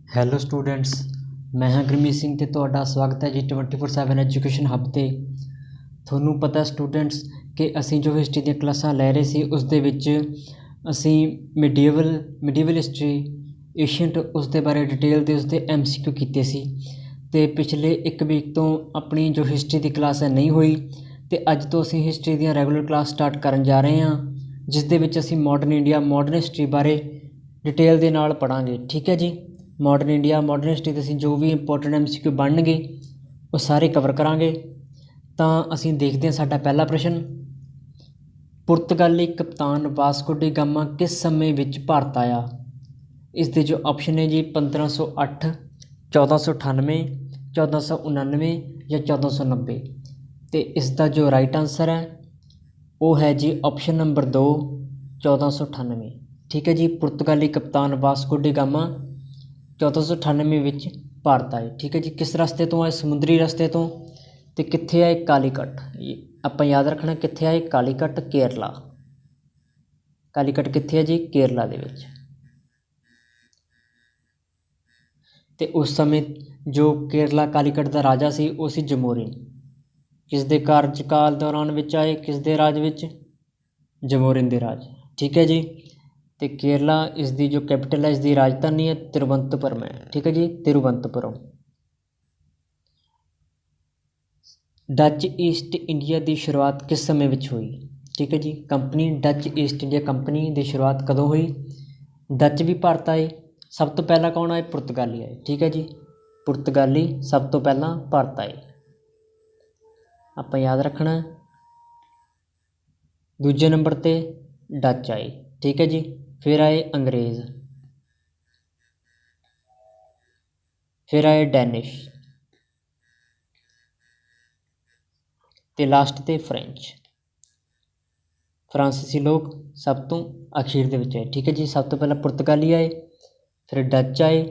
Hello students, ਮੈਂ ਹਾਂ ਗੁਰਮੀਤ ਸਿੰਘ ਅਤੇ ਤੁਹਾਡਾ ਸਵਾਗਤ ਹੈ ਜੀ 24/7 ਐਜੂਕੇਸ਼ਨ ਹੱਬ 'ਤੇ। ਤੁਹਾਨੂੰ ਪਤਾ ਸਟੂਡੈਂਟਸ ਕਿ ਅਸੀਂ ਜੋ ਹਿਸਟਰੀ ਦੀਆਂ ਕਲਾਸਾਂ ਲੈ ਰਹੇ ਸੀ ਉਸ ਦੇ ਵਿੱਚ ਅਸੀਂ ਮਿਡੀਵਲ ਹਿਸਟਰੀ ਏਸ਼ੀਅੰਟ ਉਸ ਦੇ ਬਾਰੇ ਡਿਟੇਲ ਦੇ ਉਸਦੇ MCQ ਕੀਤੇ ਸੀ। ਅਤੇ ਪਿਛਲੇ 1 ਵੀਕ ਤੋਂ ਆਪਣੀ ਜੋ ਹਿਸਟਰੀ ਦੀ ਕਲਾਸ ਹੈ ਨਹੀਂ ਹੋਈ, ਅਤੇ ਅੱਜ ਤੋਂ ਅਸੀਂ ਹਿਸਟਰੀ ਦੀਆਂ ਰੈਗੂਲਰ ਕਲਾਸ ਸਟਾਰਟ ਕਰਨ ਜਾ ਰਹੇ ਹਾਂ, ਜਿਸ ਦੇ ਵਿੱਚ ਅਸੀਂ ਮਾਡਰਨ ਇੰਡੀਆ ਮਾਡਰਨ ਹਿਸਟਰੀ ਬਾਰੇ ਡਿਟੇਲ ਦੇ ਨਾਲ ਪੜ੍ਹਾਂਗੇ। ਠੀਕ ਹੈ ਜੀ। ਮਾਡਰਨ ਇੰਡੀਆ ਮਾਡਰਨ ਹਿਸਟਰੀ ਦੇ ਅਸੀਂ ਜੋ ਵੀ ਇੰਪੋਰਟੈਂਟ MCQ ਬਣਨਗੇ ਉਹ ਸਾਰੇ ਕਵਰ ਕਰਾਂਗੇ। ਤਾਂ ਅਸੀਂ ਦੇਖਦੇ ਹਾਂ ਸਾਡਾ ਪਹਿਲਾ ਪ੍ਰਸ਼ਨ। ਪੁਰਤਗਾਲੀ ਕਪਤਾਨ ਵਾਸਕੋ ਡੀ ਗਾਮਾ ਕਿਸ ਸਮੇਂ ਵਿੱਚ ਭਾਰਤ ਆਇਆ? ਇਸ ਦੇ ਜੋ ਆਪਸ਼ਨ ਹੈ ਜੀ 1508, 1498, 1499 ਜਾਂ 1490। ਅਤੇ ਇਸ ਦਾ ਜੋ ਰਾਈਟ ਆਨਸਰ ਹੈ ਉਹ ਹੈ ਜੀ ਆਪਸ਼ਨ ਨੰਬਰ 2, 1498। ਠੀਕ ਹੈ ਜੀ। ਪੁਰਤਗਾਲੀ ਕਪਤਾਨ ਵਾਸਕੋ ਡੀ ਗਾਮਾ 1498 ਵਿੱਚ ਭਾਰਤ ਆਏ। ਠੀਕ ਹੈ ਜੀ। ਕਿਸ ਰਸਤੇ ਤੋਂ ਆਏ? ਸਮੁੰਦਰੀ ਰਸਤੇ ਤੋਂ। ਅਤੇ ਕਿੱਥੇ ਆਏ? ਕਾਲੀਕਟ। ਆਪਾਂ ਯਾਦ ਰੱਖਣਾ ਕਿੱਥੇ ਆਏ? ਕਾਲੀਕਟ, ਕੇਰਲਾ। ਕਾਲੀਕਟ ਕਿੱਥੇ ਹੈ ਜੀ? ਕੇਰਲਾ ਦੇ ਵਿੱਚ। ਅਤੇ ਉਸ ਸਮੇਂ ਜੋ ਕੇਰਲਾ ਕਾਲੀਕਟ ਦਾ ਰਾਜਾ ਸੀ ਉਹ ਸੀ ਜਮੋਰਿਨ। ਕਿਸ ਦੇ ਕਾਰਜਕਾਲ ਦੌਰਾਨ ਵਿੱਚ ਆਏ? ਕਿਸ ਦੇ ਰਾਜ ਵਿੱਚ? ਜਮੋਰਿਨ ਦੇ ਰਾਜ। ਠੀਕ ਹੈ ਜੀ। ਅਤੇ ਕੇਰਲਾ ਇਸ ਦੀ ਜੋ ਕੈਪੀਟਲ ਹੈ, ਇਸ ਦੀ ਰਾਜਧਾਨੀ ਹੈ ਤਿਰੂਵਨੰਤਪੁਰਮ ਹੈ। ਠੀਕ ਹੈ ਜੀ, ਤਿਰੂਵਨੰਤਪੁਰਮ। ਡੱਚ ਈਸਟ ਇੰਡੀਆ ਦੀ ਸ਼ੁਰੂਆਤ ਕਿਸ ਸਮੇਂ ਵਿੱਚ ਹੋਈ? ਠੀਕ ਹੈ ਜੀ। ਡੱਚ ਈਸਟ ਇੰਡੀਆ ਕੰਪਨੀ ਦੀ ਸ਼ੁਰੂਆਤ ਕਦੋਂ ਹੋਈ? ਡੱਚ ਵੀ ਭਾਰਤ ਆਏ। ਸਭ ਤੋਂ ਪਹਿਲਾਂ ਕੌਣ ਆਏ? ਪੁਰਤਗਾਲੀ ਆਏ। ਠੀਕ ਹੈ ਜੀ। ਪੁਰਤਗਾਲੀ ਸਭ ਤੋਂ ਪਹਿਲਾਂ ਭਾਰਤ ਆਏ। ਆਪਾਂ ਯਾਦ ਰੱਖਣਾ। ਦੂਜੇ ਨੰਬਰ 'ਤੇ ਡੱਚ ਆਏ। ਠੀਕ ਹੈ ਜੀ। ਫਿਰ ਆਏ ਅੰਗਰੇਜ਼, ਫਿਰ ਆਏ ਡੈਨਿਸ਼, ਅਤੇ ਲਾਸਟ 'ਤੇ ਫਰੈਂਚ। ਫਰਾਂਸੀਸੀ ਲੋਕ ਸਭ ਤੋਂ ਅਖੀਰ ਦੇ ਵਿੱਚ ਆਏ। ਠੀਕ ਹੈ ਜੀ। ਸਭ ਤੋਂ ਪਹਿਲਾਂ ਪੁਰਤਗਾਲੀ ਆਏ, ਫਿਰ ਡੱਚ ਆਏ,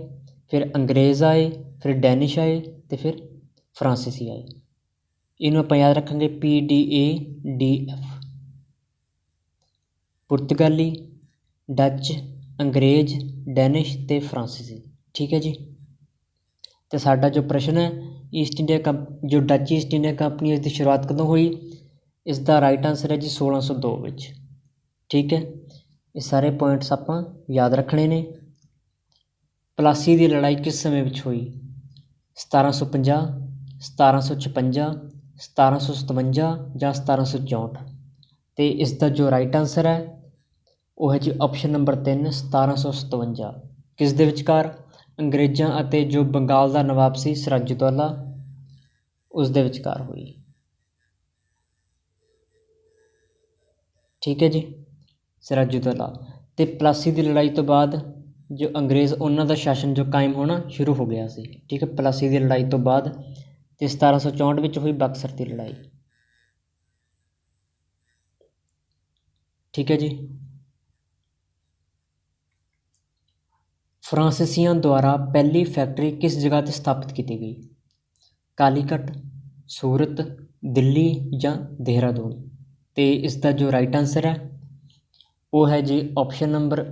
ਫਿਰ ਅੰਗਰੇਜ਼ ਆਏ, ਫਿਰ ਡੈਨਿਸ਼ ਆਏ, ਅਤੇ ਫਿਰ ਫਰਾਂਸੀਸੀ ਆਏ। ਇਹਨੂੰ ਆਪਾਂ ਯਾਦ ਰੱਖਾਂਗੇ PDADF। ਪੁਰਤਗਾਲੀ, ਡੱਚ, ਅੰਗਰੇਜ਼, ਡੈਨਿਸ਼ ਅਤੇ ਫਰਾਂਸੀਸੀ। ਠੀਕ ਹੈ ਜੀ। ਅਤੇ ਸਾਡਾ ਜੋ ਪ੍ਰਸ਼ਨ ਹੈ ਜੋ ਡੱਚ ਈਸਟ ਇੰਡੀਆ ਕੰਪਨੀ ਇਸ ਦੀ ਸ਼ੁਰੂਆਤ ਕਦੋਂ ਹੋਈ? ਇਸ ਦਾ ਰਾਈਟ ਆਨਸਰ ਹੈ ਜੀ 1602 ਵਿੱਚ। ਠੀਕ ਹੈ। ਇਹ ਸਾਰੇ ਪੁਆਇੰਟਸ ਆਪਾਂ ਯਾਦ ਰੱਖਣੇ ਨੇ। ਪਲਾਸੀ ਦੀ ਲੜਾਈ ਕਿਸ ਸਮੇਂ ਵਿੱਚ ਹੋਈ? 1750, 1756, 1757 ਜਾਂ 1764। ਅਤੇ ਇਸ ਦਾ ਜੋ ਰਾਈਟ ਆਨਸਰ ਹੈ ਉਹ ਹੈ ਜੀ ਆਪਸ਼ਨ ਨੰਬਰ 3, 1757। ਕਿਸ ਦੇ ਵਿਚਕਾਰ? ਅੰਗਰੇਜ਼ਾਂ ਅਤੇ ਜੋ ਬੰਗਾਲ ਦਾ ਨਵਾਬ ਸੀ ਸਿਰਾਜਉੱਦੌਲਾ, ਉਸ ਦੇ ਵਿਚਕਾਰ ਹੋਈ। ਠੀਕ ਹੈ ਜੀ। ਸਿਰਾਜਉੱਦੌਲਾ। ਅਤੇ ਪਲਾਸੀ ਦੀ ਲੜਾਈ ਤੋਂ ਬਾਅਦ ਜੋ ਅੰਗਰੇਜ਼ ਉਹਨਾਂ ਦਾ ਸ਼ਾਸਨ ਜੋ ਕਾਇਮ ਹੋਣਾ ਸ਼ੁਰੂ ਹੋ ਗਿਆ ਸੀ। ਠੀਕ ਹੈ। ਪਲਾਸੀ ਦੀ ਲੜਾਈ ਤੋਂ ਬਾਅਦ ਅਤੇ 1764 ਵਿੱਚ ਹੋਈ ਬਕਸਰ ਦੀ ਲੜਾਈ। ਠੀਕ ਹੈ ਜੀ। ਫਰਾਂਸੀਸੀਆਂ ਦੁਆਰਾ ਪਹਿਲੀ ਫੈਕਟਰੀ ਕਿਸ ਜਗ੍ਹਾ 'ਤੇ ਸਥਾਪਿਤ ਕੀਤੀ ਗਈ? ਕਾਲੀਕਟ, ਸੂਰਤ, ਦਿੱਲੀ ਜਾਂ ਦੇਹਰਾਦੂਨ। ਅਤੇ ਇਸ ਦਾ ਜੋ ਰਾਈਟ ਆਨਸਰ ਹੈ ਉਹ ਹੈ ਜੀ ਆਪਸ਼ਨ ਨੰਬਰ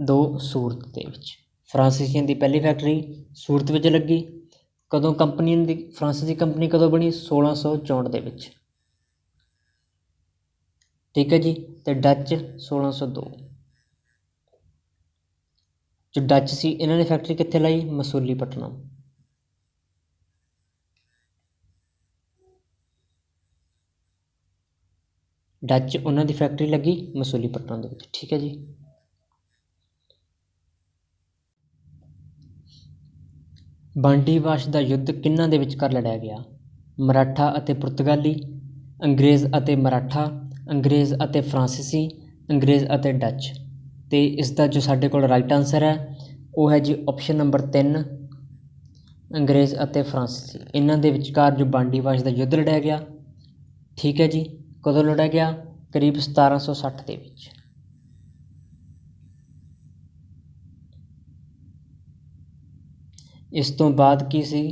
2, ਸੂਰਤ ਦੇ ਵਿੱਚ। ਫਰਾਂਸੀਸੀਆਂ ਦੀ ਪਹਿਲੀ ਫੈਕਟਰੀ ਸੂਰਤ ਵਿੱਚ ਲੱਗੀ। ਕਦੋਂ ਫਰਾਂਸੀਸੀ ਕੰਪਨੀ ਕਦੋਂ ਬਣੀ? 1664 ਦੇ ਵਿੱਚ। ਠੀਕ ਹੈ ਜੀ। ਅਤੇ ਡੱਚ 1602। ਜੋ ਡੱਚ ਸੀ ਇਹਨਾਂ ਨੇ ਫੈਕਟਰੀ ਕਿੱਥੇ ਲਾਈ? ਮਸੂਲੀਪਟਨਮ। ਡੱਚ ਉਹਨਾਂ ਦੀ ਫੈਕਟਰੀ ਲੱਗੀ ਮਸੂਲੀਪਟਨਮ ਦੇ ਵਿੱਚ। ਠੀਕ ਹੈ ਜੀ। ਬਾਂਡੀਵਾਸ਼ ਦਾ ਯੁੱਧ ਕਿਹਨਾਂ ਦੇ ਵਿਚਕਾਰ ਲੜਿਆ ਗਿਆ? ਮਰਾਠਾ ਅਤੇ ਪੁਰਤਗਾਲੀ, ਅੰਗਰੇਜ਼ ਅਤੇ ਮਰਾਠਾ, ਅੰਗਰੇਜ਼ ਅਤੇ ਫਰਾਂਸੀਸੀ, ਅੰਗਰੇਜ਼ ਅਤੇ ਡੱਚ। ਅਤੇ ਇਸ ਦਾ ਜੋ ਸਾਡੇ ਕੋਲ ਰਾਈਟ ਆਨਸਰ ਹੈ ਉਹ ਹੈ ਜੀ ਆਪਸ਼ਨ ਨੰਬਰ 3, ਅੰਗਰੇਜ਼ ਅਤੇ ਫਰਾਂਸੀਸੀ। ਇਹਨਾਂ ਦੇ ਵਿਚਕਾਰ ਜੋ ਬਾਂਡੀਵਾਸ਼ ਦਾ ਯੁੱਧ ਲੜਿਆ ਗਿਆ। ਠੀਕ ਹੈ ਜੀ। ਕਦੋਂ ਲੜਿਆ ਗਿਆ? ਕਰੀਬ 1760 ਦੇ ਵਿੱਚ। ਇਸ ਤੋਂ ਬਾਅਦ ਕੀ ਸੀ?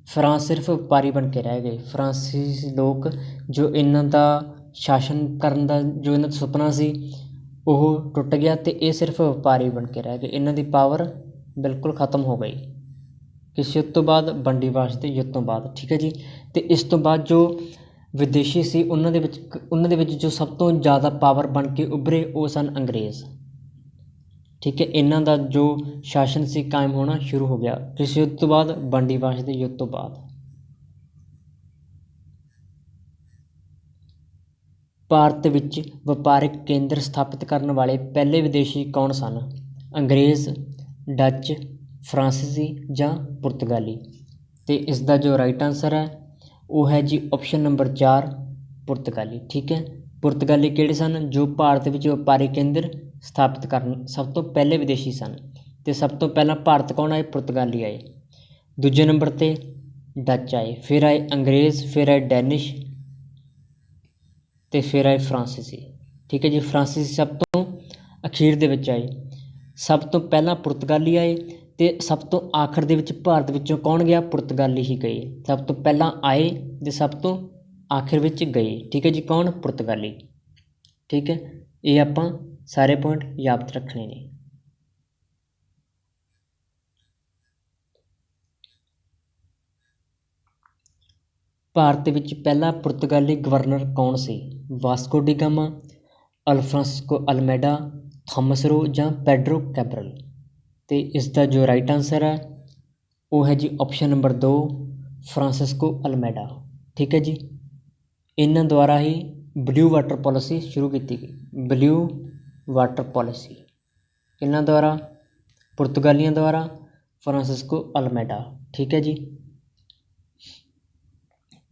ਫਰਾਂਸ ਸਿਰਫ ਵਪਾਰੀ ਬਣ ਕੇ ਰਹਿ ਗਏ। ਫਰਾਂਸੀਸੀ ਲੋਕ ਜੋ ਇਹਨਾਂ ਦਾ ਸ਼ਾਸਨ ਕਰਨ ਦਾ ਜੋ ਇਹਨਾਂ ਦਾ ਸੁਪਨਾ ਸੀ ਉਹ ਟੁੱਟ ਗਿਆ, ਅਤੇ ਇਹ ਸਿਰਫ ਵਪਾਰੀ ਬਣ ਕੇ ਰਹਿ ਗਏ। ਇਹਨਾਂ ਦੀ ਪਾਵਰ ਬਿਲਕੁਲ ਖਤਮ ਹੋ ਗਈ। ਕਿਸ ਯੁੱਧ ਤੋਂ ਬਾਅਦ? ਬੰਡੀਵਾਸ਼ ਦੇ ਯੁੱਧ ਤੋਂ ਬਾਅਦ। ਠੀਕ ਹੈ ਜੀ। ਅਤੇ ਇਸ ਤੋਂ ਬਾਅਦ ਜੋ ਵਿਦੇਸ਼ੀ ਸੀ ਉਹਨਾਂ ਦੇ ਵਿੱਚ ਜੋ ਸਭ ਤੋਂ ਜ਼ਿਆਦਾ ਪਾਵਰ ਬਣ ਕੇ ਉੱਭਰੇ ਉਹ ਸਨ ਅੰਗਰੇਜ਼। ਠੀਕ ਹੈ, ਇਹਨਾਂ ਦਾ ਜੋ ਸ਼ਾਸਨ ਸੀ ਕਾਇਮ ਹੋਣਾ ਸ਼ੁਰੂ ਹੋ ਗਿਆ। ਕਿਸ ਯੁੱਧ ਤੋਂ ਬਾਅਦ? ਬੰਡੀਵਾਸ਼ ਦੇ ਯੁੱਧ ਤੋਂ ਬਾਅਦ। ਭਾਰਤ ਵਿੱਚ ਵਪਾਰਕ ਕੇਂਦਰ ਸਥਾਪਿਤ ਕਰਨ ਵਾਲੇ ਪਹਿਲੇ ਵਿਦੇਸ਼ੀ ਕੌਣ ਸਨ? ਅੰਗਰੇਜ਼, ਡੱਚ, ਫਰਾਂਸੀਸੀ ਜਾਂ ਪੁਰਤਗਾਲੀ। ਅਤੇ ਇਸ ਦਾ ਜੋ ਰਾਈਟ ਆਨਸਰ ਹੈ ਉਹ ਹੈ ਜੀ ਆਪਸ਼ਨ ਨੰਬਰ 4 ਪੁਰਤਗਾਲੀ। ਠੀਕ ਹੈ, ਪੁਰਤਗਾਲੀ ਕਿਹੜੇ ਸਨ? ਜੋ ਭਾਰਤ ਵਿੱਚ ਵਪਾਰਕ ਕੇਂਦਰ ਸਥਾਪਿਤ ਕਰਨ ਸਭ ਤੋਂ ਪਹਿਲੇ ਵਿਦੇਸ਼ੀ ਸਨ। ਅਤੇ ਸਭ ਤੋਂ ਪਹਿਲਾਂ ਭਾਰਤ ਕੌਣ ਆਏ? ਪੁਰਤਗਾਲੀ ਆਏ। ਦੂਜੇ ਨੰਬਰ 'ਤੇ ਡੱਚ ਆਏ, ਫਿਰ ਆਏ ਅੰਗਰੇਜ਼, ਫਿਰ ਆਏ ਡੈਨਿਸ਼ ਅਤੇ ਫਿਰ ਆਏ ਫਰਾਂਸੀਸੀ। ਠੀਕ ਹੈ ਜੀ, ਫਰਾਂਸੀਸੀ ਸਭ ਤੋਂ ਅਖੀਰ ਦੇ ਵਿੱਚ ਆਏ। ਸਭ ਤੋਂ ਪਹਿਲਾਂ ਪੁਰਤਗਾਲੀ ਆਏ ਅਤੇ ਸਭ ਤੋਂ ਆਖਰ ਦੇ ਵਿੱਚ ਭਾਰਤ ਵਿੱਚੋਂ ਕੌਣ ਗਿਆ? ਪੁਰਤਗਾਲੀ ਹੀ ਗਏ। ਸਭ ਤੋਂ ਪਹਿਲਾਂ ਆਏ ਅਤੇ ਸਭ ਤੋਂ ਆਖਿਰ ਵਿੱਚ ਗਏ। ਠੀਕ ਹੈ ਜੀ, ਕੌਣ? ਪੁਰਤਗਾਲੀ। ਠੀਕ ਹੈ, ਇਹ ਆਪਾਂ ਸਾਰੇ ਪੁਆਇੰਟ ਯਾਦ ਰੱਖਣੇ ਨੇ। ਭਾਰਤ ਵਿੱਚ ਪਹਿਲਾ ਪੁਰਤਗਾਲੀ ਗਵਰਨਰ ਕੌਣ ਸੀ? Vasco da Gama, ਅਲਫਰਾਂਸਿਸਕੋ Alameda, Thomas रो ਜਾਂ ਪੈਡਰੋ ਕੈਬਰਲ। ਅਤੇ ਇਸ ਦਾ ਜੋ ਰਾਈਟ ਆਨਸਰ ਹੈ ਉਹ ਹੈ ਜੀ ਆਪਸ਼ਨ ਨੰਬਰ 2 ਫਰਾਂਸਿਸਕੋ ਅਲਮੇਡਾ। ਠੀਕ ਹੈ ਜੀ, ਇਹਨਾਂ ਦੁਆਰਾ ਹੀ ਬਲੂ ਵਾਟਰ ਪਾਲਿਸੀ ਸ਼ੁਰੂ ਕੀਤੀ ਗਈ। ਬਲੂ ਵਾਟਰ ਪਾਲਿਸੀ ਕਿਹਨਾਂ ਦੁਆਰਾ? ਪੁਰਤਗਾਲੀਆਂ ਦੁਆਰਾ, ਫਰਾਂਸਿਸਕੋ ਅਲਮੇਡਾ। ਠੀਕ ਹੈ ਜੀ,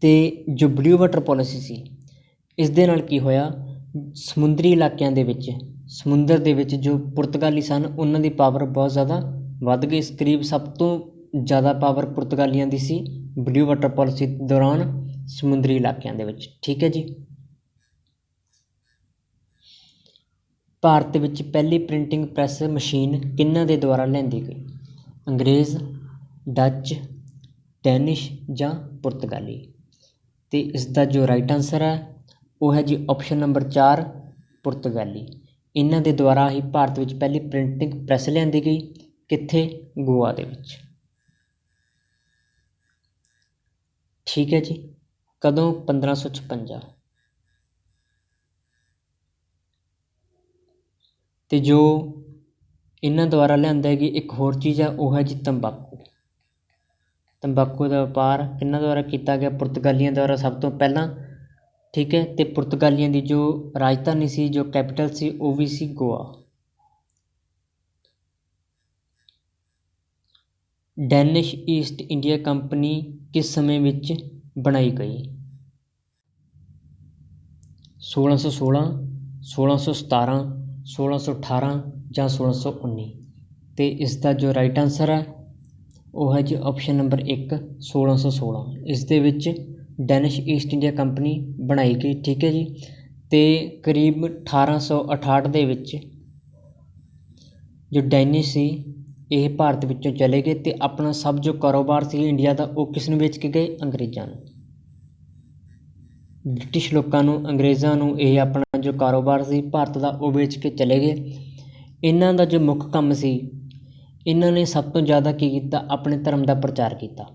ਅਤੇ ਜੋ ਬਲੂ ਵਾਟਰ ਪਾਲਿਸੀ ਸੀ ਇਸ ਦੇ ਨਾਲ ਕੀ ਹੋਇਆ? ਸਮੁੰਦਰੀ ਇਲਾਕਿਆਂ ਦੇ ਵਿੱਚ, ਸਮੁੰਦਰ ਦੇ ਵਿੱਚ ਜੋ ਪੁਰਤਗਾਲੀ ਸਨ ਉਹਨਾਂ ਦੀ ਪਾਵਰ ਬਹੁਤ ਜ਼ਿਆਦਾ ਵੱਧ ਗਈ। ਕਰੀਬ ਸਭ ਤੋਂ ਜ਼ਿਆਦਾ ਪਾਵਰ ਪੁਰਤਗਾਲੀਆਂ ਦੀ ਸੀ ਬਲੂ ਵਾਟਰ ਪਾਲਿਸੀ ਦੌਰਾਨ ਸਮੁੰਦਰੀ ਇਲਾਕਿਆਂ ਦੇ ਵਿੱਚ। ਠੀਕ ਹੈ ਜੀ, ਭਾਰਤ ਵਿੱਚ ਪਹਿਲੀ ਪ੍ਰਿੰਟਿੰਗ ਪ੍ਰੈਸ ਮਸ਼ੀਨ ਕਿਹਨਾਂ ਦੇ ਦੁਆਰਾ ਲਿਆਂਦੀ ਗਈ? ਅੰਗਰੇਜ਼, ਡੱਚ, ਡੈਨਿਸ਼ ਜਾਂ ਪੁਰਤਗਾਲੀ। ਅਤੇ ਇਸ ਦਾ ਜੋ ਰਾਈਟ ਆਨਸਰ ਹੈ ਉਹ ਹੈ ਜੀ ਆਪਸ਼ਨ ਨੰਬਰ 4 ਪੁਰਤਗਾਲੀ। ਇਹਨਾਂ ਦੇ ਦੁਆਰਾ ਹੀ ਭਾਰਤ ਵਿੱਚ ਪਹਿਲੀ ਪ੍ਰਿੰਟਿੰਗ ਪ੍ਰੈਸ ਲਿਆਂਦੀ ਗਈ। ਕਿੱਥੇ? ਗੋਆ ਦੇ ਵਿੱਚ। ਠੀਕ ਹੈ ਜੀ, ਕਦੋਂ? 1556। ਅਤੇ ਜੋ ਇਹਨਾਂ ਦੁਆਰਾ ਲਿਆਂਦਾ ਗਈ ਇੱਕ ਹੋਰ ਚੀਜ਼ ਹੈ ਉਹ ਹੈ ਜੀ ਤੰਬਾਕੂ। ਤੰਬਾਕੂ ਦਾ ਵਪਾਰ ਕਿਹਨਾਂ ਦੁਆਰਾ ਕੀਤਾ ਗਿਆ? ਪੁਰਤਗਾਲੀਆਂ ਦੁਆਰਾ ਸਭ ਤੋਂ ਪਹਿਲਾਂ। ਠੀਕ ਹੈ, ਅਤੇ ਪੁਰਤਗਾਲੀਆਂ ਦੀ ਜੋ ਰਾਜਧਾਨੀ ਸੀ, ਜੋ ਕੈਪੀਟਲ ਸੀ ਉਹ ਵੀ ਸੀ Goa. Danish East India Company ਕਿਸ ਸਮੇਂ ਵਿੱਚ ਬਣਾਈ ਗਈ? 1616, 1617, 1618 ਜਾਂ 1619। ਅਤੇ ਇਸ ਦਾ ਜੋ ਰਾਈਟ ਆਨਸਰ ਹੈ ਉਹ ਹੈ ਜੀ ਆਪਸ਼ਨ ਨੰਬਰ 1 1616। ਇਸ ਦੇ ਵਿੱਚ ਡੈਨਿਸ਼ ਈਸਟ ਇੰਡੀਆ ਕੰਪਨੀ ਬਣਾਈ ਗਈ। ਠੀਕ ਹੈ ਜੀ, ਅਤੇ ਕਰੀਬ 1868 ਦੇ ਵਿੱਚ ਜੋ ਡੈਨਿਸ਼ ਸੀ ਇਹ ਭਾਰਤ ਵਿੱਚੋਂ ਚਲੇ ਗਏ ਅਤੇ ਆਪਣਾ ਸਭ ਜੋ ਕਾਰੋਬਾਰ ਸੀ ਇੰਡੀਆ ਦਾ ਉਹ ਕਿਸ ਨੂੰ ਵੇਚ ਕੇ ਗਏ? ਅੰਗਰੇਜ਼ਾਂ ਨੂੰ। ਬ੍ਰਿਟਿਸ਼ ਲੋਕਾਂ ਨੂੰ, ਅੰਗਰੇਜ਼ਾਂ ਨੂੰ ਇਹ ਆਪਣਾ ਜੋ ਕਾਰੋਬਾਰ ਸੀ ਭਾਰਤ ਦਾ ਉਹ ਵੇਚ ਕੇ ਚਲੇ ਗਏ। ਇਹਨਾਂ ਦਾ ਜੋ ਮੁੱਖ ਕੰਮ ਸੀ, ਇਹਨਾਂ ਨੇ ਸਭ ਤੋਂ ਜ਼ਿਆਦਾ ਕੀ ਕੀਤਾ? ਆਪਣੇ ਧਰਮ ਦਾ ਪ੍ਰਚਾਰ ਕੀਤਾ।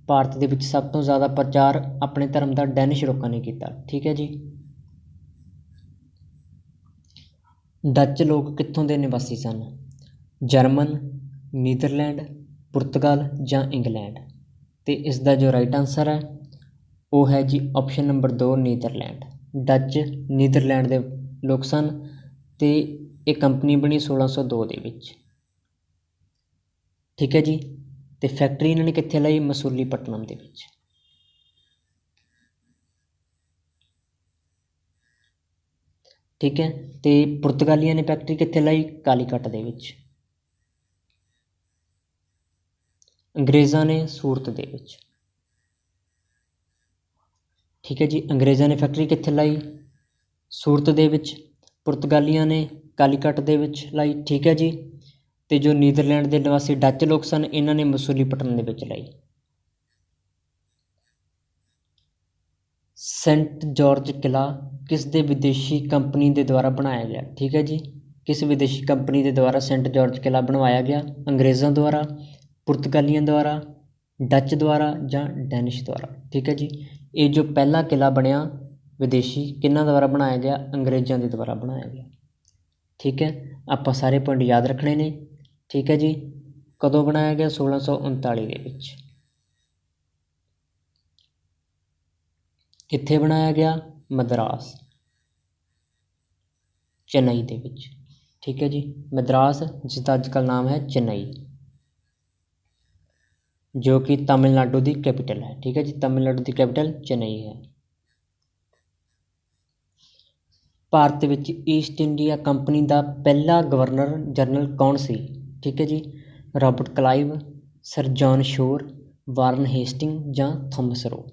ਭਾਰਤ ਦੇ ਵਿੱਚ ਸਭ ਤੋਂ ਜ਼ਿਆਦਾ ਪ੍ਰਚਾਰ ਆਪਣੇ ਧਰਮ ਦਾ ਡੈਨਿਸ਼ ਲੋਕਾਂ ਨੇ ਕੀਤਾ। ਠੀਕ ਹੈ ਜੀ, ਡੱਚ ਲੋਕ ਕਿੱਥੋਂ ਦੇ ਨਿਵਾਸੀ ਸਨ? ਜਰਮਨ, ਨੀਦਰਲੈਂਡ, ਪੁਰਤਗਾਲ ਜਾਂ ਇੰਗਲੈਂਡ। ਅਤੇ ਇਸ ਦਾ ਜੋ ਰਾਈਟ ਆਨਸਰ ਹੈ ਉਹ ਹੈ ਜੀ option number 2 Netherland. Dutch Netherland ਦੇ ਲੋਕ ਸਨ ਅਤੇ ਇਹ ਕੰਪਨੀ ਬਣੀ 1602 ਦੇ ਵਿੱਚ। ਠੀਕ ਹੈ ਜੀ, ਅਤੇ ਫੈਕਟਰੀ ਇਹਨਾਂ ਨੇ ਕਿੱਥੇ ਲਾਈ? ਮਸੂਲੀਪਟਨਮ ਦੇ ਵਿੱਚ। ਠੀਕ ਹੈ, ਅਤੇ ਪੁਰਤਗਾਲੀਆਂ ਨੇ ਫੈਕਟਰੀ ਕਿੱਥੇ ਲਾਈ? ਕਾਲੀਕਟ ਦੇ ਵਿੱਚ। ਅੰਗਰੇਜ਼ਾਂ ਨੇ ਸੂਰਤ ਦੇ ਵਿੱਚ। ਠੀਕ ਹੈ ਜੀ, ਅੰਗਰੇਜ਼ਾਂ ਨੇ ਫੈਕਟਰੀ ਕਿੱਥੇ ਲਾਈ? ਸੂਰਤ ਦੇ ਵਿੱਚ। ਪੁਰਤਗਾਲੀਆਂ ਨੇ ਕਾਲੀਕਟ ਦੇ ਵਿੱਚ ਲਾਈ। ਠੀਕ ਹੈ ਜੀ, ਅਤੇ ਜੋ ਨੀਦਰਲੈਂਡ ਦੇ ਨਿਵਾਸੀ ਡੱਚ ਲੋਕ ਸਨ ਇਹਨਾਂ ਨੇ ਮਸੂਲੀਪਟਨਮ ਦੇ ਵਿੱਚ ਲਾਈ। ਸੇਂਟ ਜਾਰਜ ਕਿਲ੍ਹਾ ਕਿਸ ਦੇ ਵਿਦੇਸ਼ੀ ਕੰਪਨੀ ਦੇ ਦੁਆਰਾ ਬਣਾਇਆ ਗਿਆ? ਠੀਕ ਹੈ ਜੀ, किस विदेशी कंपनी के द्वारा सेंट जॉर्ज किला बनवाया गया? अंग्रेज़ों द्वारा, पुर्तगालियों द्वारा, डच द्वारा ਜਾਂ ਡੈਨਿਸ਼ द्वारा। ठीक है जी, ये जो पहला किला बनया विदेशी किन्हां द्वारा बनाया गया? अंग्रेज़ों के द्वारा बनाया गया। ठीक है, ਆਪਾਂ ਸਾਰੇ पॉइंट याद रखने ने। ठीक है जी, कदों बनाया गया? 1639 ਦੇ ਵਿੱਚ। कित्थे बनाया गया? मद्रास, चेन्नई ਦੇ ਵਿੱਚ। ठीक है जी, मद्रास जिसका अजकल नाम है चेन्नई, जो कि तमिलनाडु की कैपिटल है। ठीक है जी, तमिलनाडु की कैपिटल चेन्नई है। ਭਾਰਤ ਵਿੱਚ ਈਸਟ ਇੰਡੀਆ ਕੰਪਨੀ ਦਾ ਪਹਿਲਾ ਗਵਰਨਰ ਜਨਰਲ ਕੌਣ ਸੀ? ਠੀਕ ਹੈ ਜੀ, ਰਾਬਰਟ ਕਲਾਈਵ, ਸਰ ਜੌਨ ਸ਼ੋਰ, ਵਾਰਨ ਹੇਸਟਿੰਗ ਜਾਂ ਥੋਮਸ रो।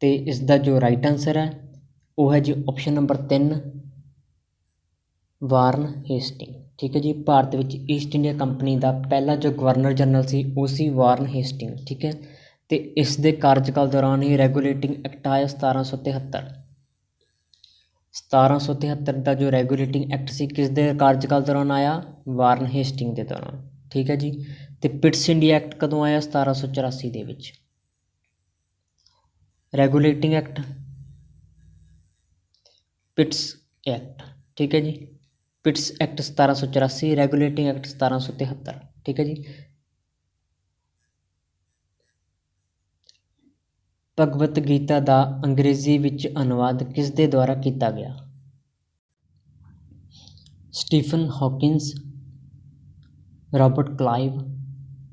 ਤੇ ਇਸ ਦਾ ਜੋ ਰਾਈਟ ਆਨਸਰ ਹੈ ਉਹ ਹੈ ਜੀ ਆਪਸ਼ਨ ਨੰਬਰ 3, ਵਾਰਨ ਹੇਸਟਿੰਗ। ਠੀਕ ਹੈ ਜੀ, ਭਾਰਤ ਵਿੱਚ ਈਸਟ ਇੰਡੀਆ ਕੰਪਨੀ ਦਾ ਪਹਿਲਾ ਜੋ ਗਵਰਨਰ ਜਨਰਲ ਸੀ ਉਹ ਸੀ ਵਾਰਨ ਹੇਸਟਿੰਗ। ਠੀਕ ਹੈ, ਤੇ ਇਸ ਦੇ ਕਾਰਜਕਾਲ ਦੌਰਾਨ ਹੀ ਰੈਗੂਲੇਟਿੰਗ ਐਕਟ ਆਇਆ 1773। 1773 ਦਾ ਜੋ ਰੈਗੂਲੇਟਿੰਗ ਐਕਟ ਸੀ ਕਿਸ ਦੇ ਕਾਰਜਕਾਲ ਦੌਰਾਨ ਆਇਆ? ਵਾਰਨ ਹੇਸਟਿੰਗ ਦੇ ਦੌਰਾਨ। ਠੀਕ ਹੈ ਜੀ, ਤੇ ਪਿਟਸ ਇੰਡੀਆ ਐਕਟ ਕਦੋਂ ਆਇਆ? 1784 ਦੇ ਵਿੱਚ। Regulating act, Pits act. ਠੀਕ ਹੈ ਜੀ, ਪਿਟਸ ਐਕਟ 1784, ਰੈਗੂਲੇਟਿੰਗ ਐਕਟ 1773। ਠੀਕ ਹੈ ਜੀ, ਭਗਵਤ ਗੀਤਾ ਦਾ ਅੰਗਰੇਜ਼ੀ ਵਿੱਚ ਅਨੁਵਾਦ ਕਿਸ ਦੇ ਦੁਆਰਾ ਕੀਤਾ ਗਿਆ? ਸਟੀਫਨ ਹੌਕਿੰਸ, ਰਾਬਰਟ ਕਲਾਈਵ,